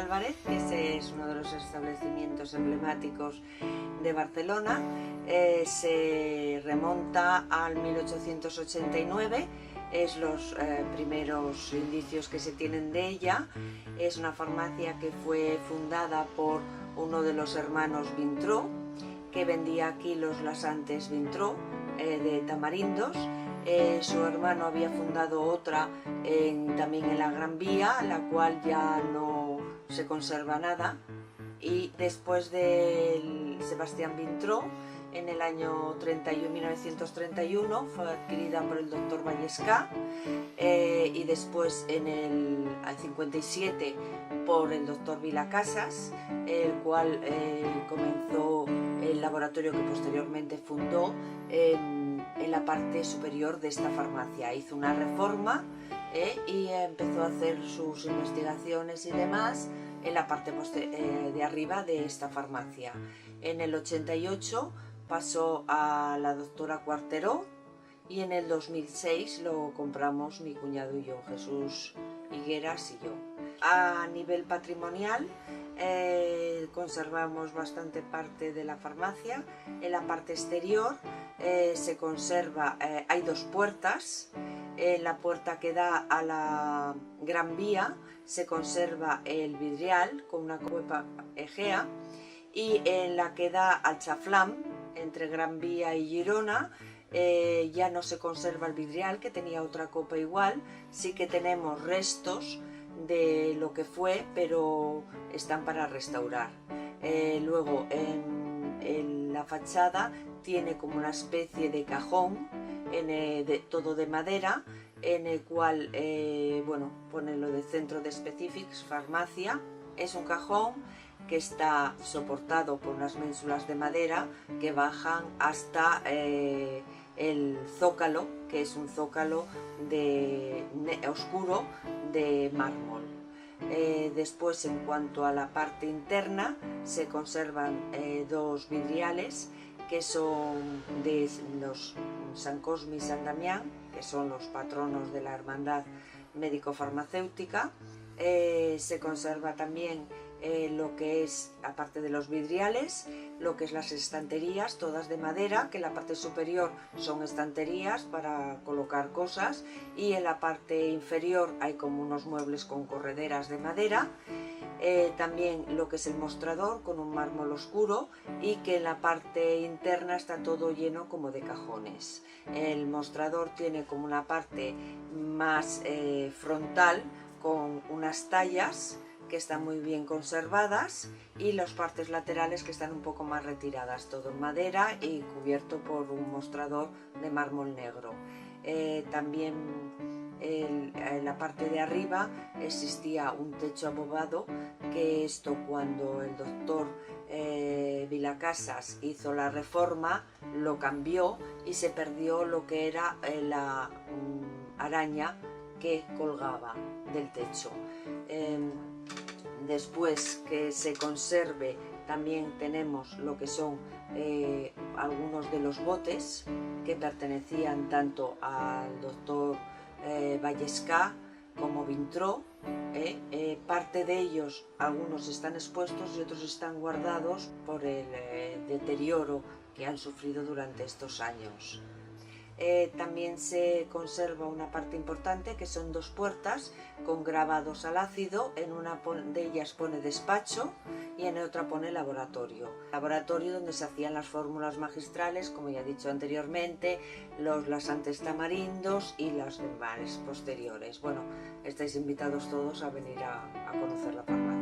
Álvarez, que ese es uno de los establecimientos emblemáticos de Barcelona. Se remonta al 1889, es los primeros indicios que se tienen de ella. Es una farmacia que fue fundada por uno de los hermanos Vintró, que vendía aquí los laxantes Vintró de tamarindos. Su hermano había fundado otra también en la Gran Vía, la cual ya no se conserva nada, y después de Sebastián Vintró, en el año 1931 fue adquirida por el doctor Vallescà, y después en el 57 por el doctor Vilacasas, el cual comenzó el laboratorio que posteriormente fundó en la parte superior de esta farmacia. Hizo una reforma y empezó a hacer sus investigaciones y demás en la parte de arriba de esta farmacia. En el 88 pasó a la doctora Cuarteró y en el 2006 lo compramos mi cuñado y yo, Jesús Higueras y yo. A nivel patrimonial conservamos bastante parte de la farmacia. En la parte exterior se conserva, hay dos puertas. En la puerta que da a la Gran Vía se conserva el vidrial con una copa egea, y en la que da al Chaflán, entre Gran Vía y Girona, ya no se conserva el vidrial, que tenía otra copa igual. Sí que tenemos restos de lo que fue, pero están para restaurar. Luego en la fachada tiene como una especie de cajón, todo de madera, en el cual bueno, pone lo de Centro de Specifics Farmacia. Es un cajón que está soportado por unas ménsulas de madera que bajan hasta el zócalo, que es un zócalo oscuro de mármol. Después, en cuanto a la parte interna, se conservan dos vidriales que son de los San Cosme y San Damián, que son los patronos de la hermandad médico-farmacéutica. Se conserva también lo que es, aparte de los vidriales, lo que es las estanterías, todas de madera, que en la parte superior son estanterías para colocar cosas, y en la parte inferior hay como unos muebles con correderas de madera. También lo que es el mostrador con un mármol oscuro, y que en la parte interna está todo lleno como de cajones. El mostrador tiene como una parte más frontal con unas tallas que están muy bien conservadas, y las partes laterales que están un poco más retiradas, todo en madera y cubierto por un mostrador de mármol negro. También en la parte de arriba existía un techo abobado, que esto, cuando el doctor Vilacasas hizo la reforma, lo cambió y se perdió lo que era la araña que colgaba del techo. Después que se conserve, también tenemos lo que son algunos de los botes que pertenecían tanto al doctor Vallescà como Vintró. Parte de ellos, algunos están expuestos y otros están guardados por el deterioro que han sufrido durante estos años. También se conserva una parte importante, que son dos puertas con grabados al ácido. En una de ellas pone despacho y en otra pone laboratorio. Laboratorio donde se hacían las fórmulas magistrales, como ya he dicho anteriormente, los laxantes tamarindos y las demás posteriores. Bueno, estáis invitados todos a venir a conocer la farmacia.